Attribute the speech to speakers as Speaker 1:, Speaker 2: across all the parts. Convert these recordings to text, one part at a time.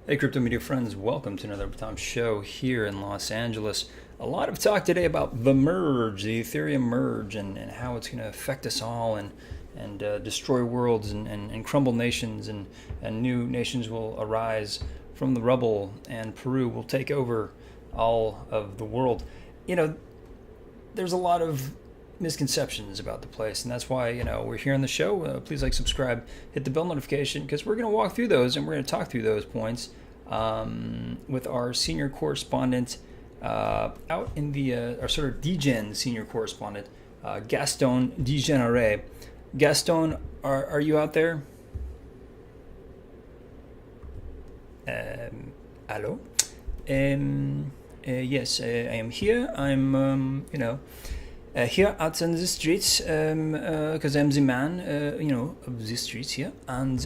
Speaker 1: Hey, crypto media friends, welcome to another Tom show here in Los Angeles. A lot of talk today about the merge, the Ethereum merge, and how it's going to affect us all and destroy worlds and crumble nations, and new nations will arise from the rubble, and Peru will take over all of the world. You know, there's a lot of misconceptions about the place, and that's why we're here on the show. Please like, subscribe, hit the bell notification, because we're going to walk through those and we're going to talk through those points with our senior correspondent out in the our sort of DGen senior correspondent, Gaston Degeneré. Gaston, are you out there? Hello. Yes, I am here. I'm here out on the streets because I'm the man, of the streets here. And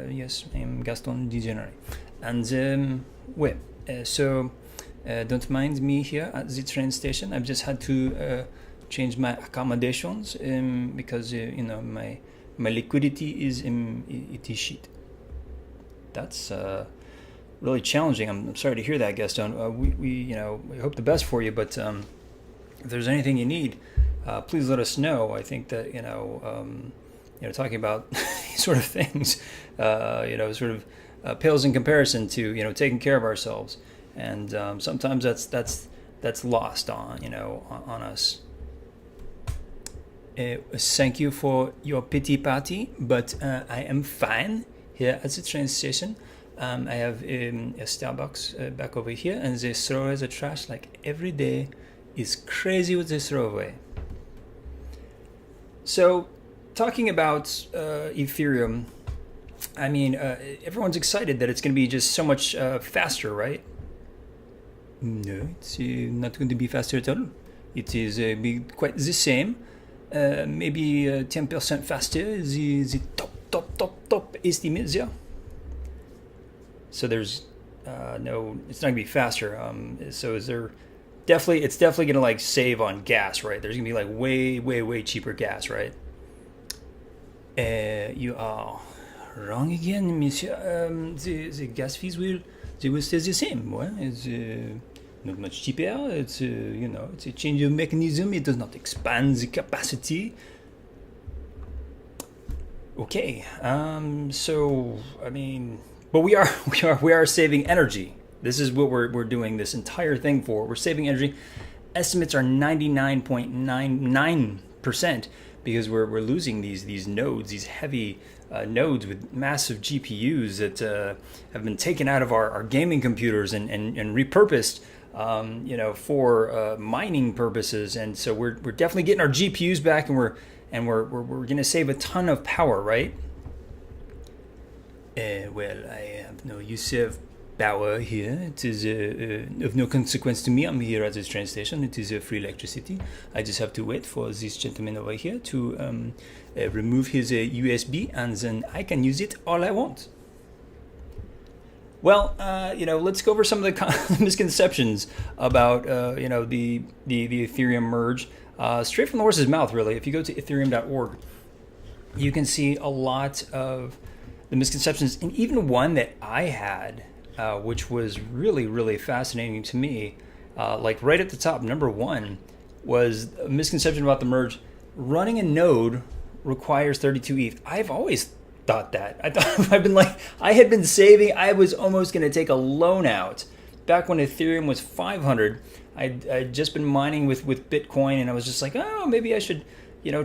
Speaker 1: yes, I'm Gaston Degeneré. And don't mind me here at the train station. I've just had to change my accommodations because my liquidity is it is shit. That's really challenging. I'm sorry to hear that, Gaston. We hope the best for you, but if there's anything you need, please let us know. I think that talking about these sort of things, pales in comparison to taking care of ourselves, and sometimes that's lost on us. Thank you for your pity party, but I am fine here at the train station. I have a Starbucks back over here, and they throw away the trash like every day. Is crazy with this throwaway. So, talking about Ethereum, I mean, everyone's excited that it's going to be just so much faster, right? No, it's not going to be faster at all. It is be quite the same. Maybe 10% faster. The top estimate there. So there's no, it's not going to be faster. So is there? It's definitely gonna like save on gas, right? There's gonna be like way cheaper gas, right? You are wrong again, monsieur. The gas fees will stay the same. Well, it's not much cheaper. It's it's a change of mechanism. It does not expand the capacity. Okay. So I mean, but we are saving energy. This is what we're doing this entire thing for. We're saving energy. Estimates are 99.99% because we're losing these nodes, these heavy nodes with massive GPUs that have been taken out of our gaming computers and repurposed, for mining purposes. And so we're definitely getting our GPUs back, and we're going to save a ton of power, right? Well, I have no use of power here. It is of no consequence to me. I'm here at this train station. It is free electricity. I just have to wait for this gentleman over here to remove his USB, and then I can use it all I want. Well, let's go over some of the misconceptions about the Ethereum merge. Straight from the horse's mouth, really. If you go to ethereum.org, you can see a lot of the misconceptions, and even one that I had, which was really fascinating to me. Like right at the top, number one was a misconception about the merge. Running a node requires 32 ETH. I've always thought that. I had been saving. I was almost going to take a loan out back when Ethereum was 500. I'd just been mining with Bitcoin, and I was just like, oh, maybe I should,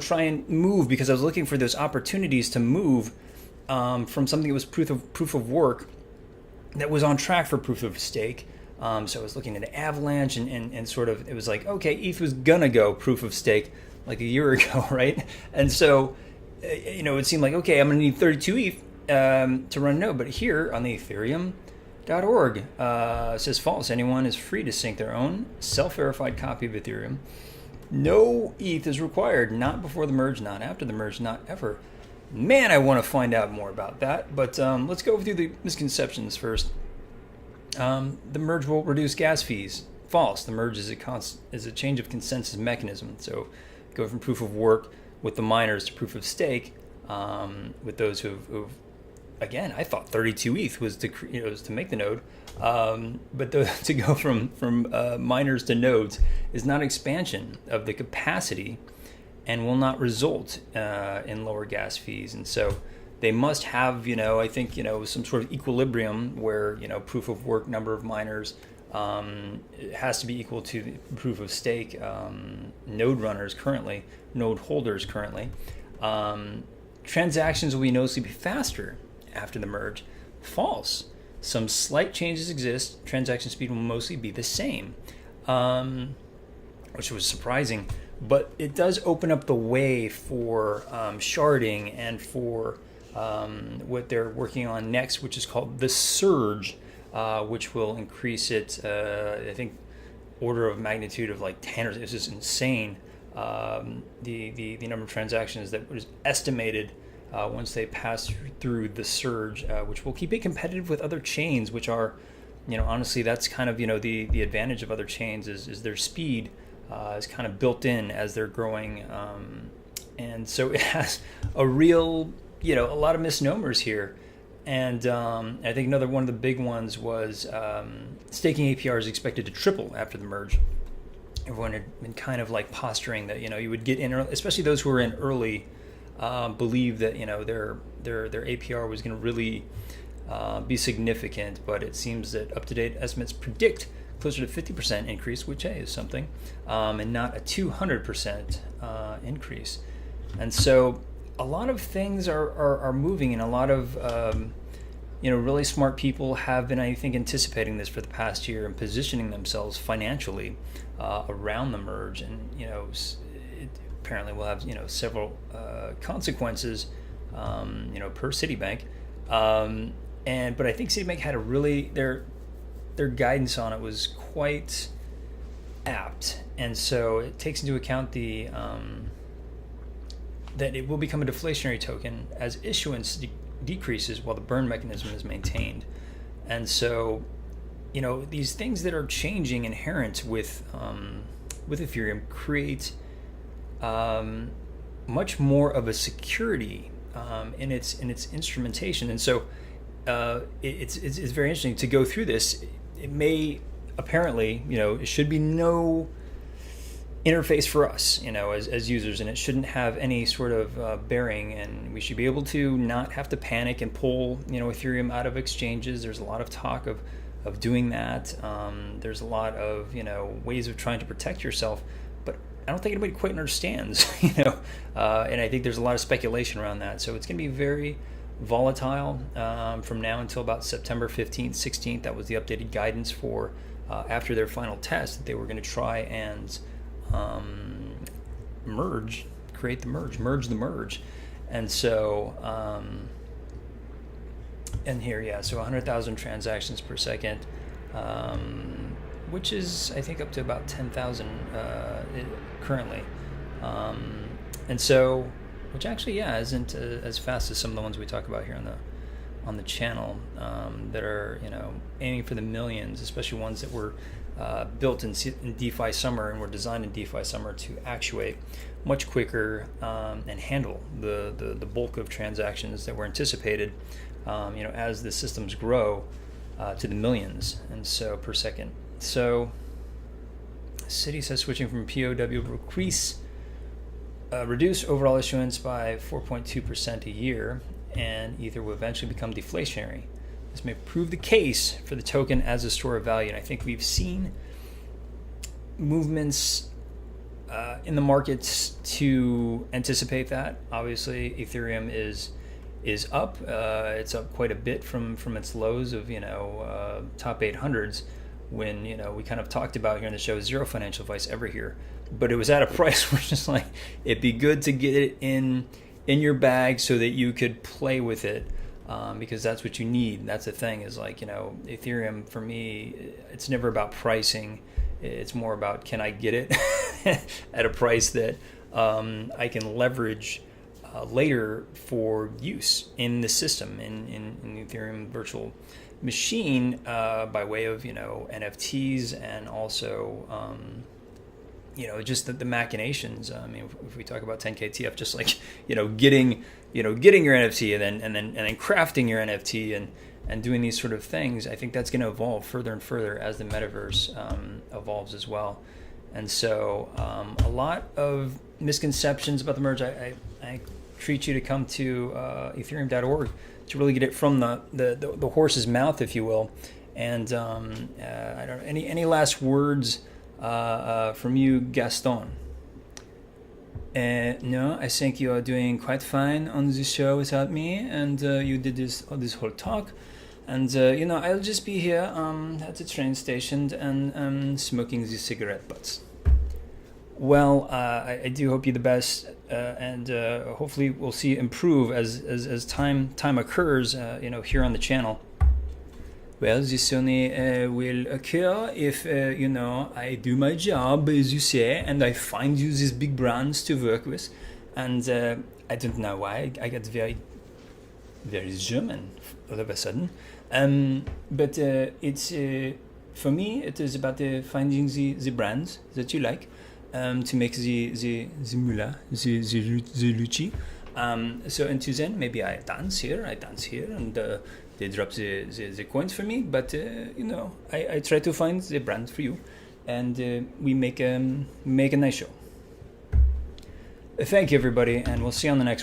Speaker 1: try and move, because I was looking for those opportunities to move from something that was proof of work that was on track for proof of stake. So I was looking at Avalanche and sort of, it was like, okay, ETH was gonna go proof of stake like a year ago, right? And so, it seemed like, okay, I'm gonna need 32 ETH to run a node. But here on the Ethereum.org, it says false. Anyone is free to sync their own self-verified copy of Ethereum. No ETH is required, not before the merge, not after the merge, not ever. Man, I want to find out more about that, but let's go through the misconceptions first. The merge will reduce gas fees. False. The merge is a change of consensus mechanism. So go from proof of work with the miners to proof of stake with those who've again, I thought 32 ETH was was to make the node, but to go from miners to nodes is not expansion of the capacity, and will not result in lower gas fees. And so they must have, I think, some sort of equilibrium where, proof of work number of miners it has to be equal to the proof of stake node holders currently. Transactions will be noticeably faster after the merge. False. Some slight changes exist. Transaction speed will mostly be the same, which was surprising. But it does open up the way for sharding and for what they're working on next, which is called the surge, which will increase it, I think, order of magnitude of like 10, or it's just insane. The number of transactions that was estimated once they pass through the surge, which will keep it competitive with other chains, which are, honestly, that's kind of, the advantage of other chains is their speed is kind of built in as they're growing. And so it has a real, a lot of misnomers here. And I think another one of the big ones was staking APR is expected to triple after the merge. Everyone had been kind of like posturing that, you would get in early, especially those who were in early, believe that, their APR was going to really be significant. But it seems that up-to-date estimates predict closer to 50% increase, which is something, and not a 200% increase. And so a lot of things are moving, and a lot of really smart people have been, I think, anticipating this for the past year and positioning themselves financially around the merge. And it apparently will have several consequences per Citibank. But I think Citibank had a really their guidance on it was quite apt, and so it takes into account the that it will become a deflationary token as issuance decreases while the burn mechanism is maintained. And so, these things that are changing inherent with Ethereum create much more of a security in its instrumentation. And so it's very interesting to go through this. It may apparently, it should be no interface for us, as users, and it shouldn't have any sort of bearing, and we should be able to not have to panic and pull, Ethereum out of exchanges. There's a lot of talk of doing that. There's a lot of, ways of trying to protect yourself, but I don't think anybody quite understands, and I think there's a lot of speculation around that. So it's going to be very volatile from now until about September 15th, 16th. That was the updated guidance for after their final test, that they were going to try and merge the merge. And so and here, so 100,000 transactions per second, which is, I think, up to about 10,000 currently. And so, which actually, isn't as fast as some of the ones we talk about here on the channel that are, aiming for the millions, especially ones that were built in DeFi Summer and were designed in DeFi Summer to actuate much quicker and handle the bulk of transactions that were anticipated, as the systems grow to the millions and so per second. So, Citi says switching from POW will reduce overall issuance by 4.2% a year, and Ether will eventually become deflationary. This may prove the case for the token as a store of value, and I think we've seen movements in the markets to anticipate that. Obviously, Ethereum is up. It's up quite a bit from its lows of top 800s when we kind of talked about here on the show, zero financial advice ever here, but it was at a price where it's just like it'd be good to get it in your bag so that you could play with it. Because that's what you need. That's the thing, is like, Ethereum, for me, it's never about pricing. It's more about, can I get it at a price that I can leverage later for use in the system, in the Ethereum virtual machine, by way of, NFTs, and also, just the machinations. I mean, if we talk about 10K TF, just like getting your NFT and then crafting your NFT and doing these sort of things, I think that's going to evolve further and further as the metaverse evolves as well. And so a lot of misconceptions about the merge. I treat you to come to Ethereum.org to really get it from the horse's mouth, if you will. And I don't know, any last words from you, Gaston? No, I think you are doing quite fine on this show without me, and you did this whole talk. And I'll just be here at the train station and smoking these cigarette butts. Well, I do hope you the best, and hopefully we'll see improve as time occurs, here on the channel. Well, this only will occur if I do my job, as you say, and I find you these big brands to work with. And I don't know why I got very, very German all of a sudden. But it's for me, it is about finding the brands that you like to make the mula, the luci. So until then, maybe I dance here, and they drop the coins for me. But I try to find the brand for you, and we make a nice show. Thank you, everybody, and we'll see you on the next one.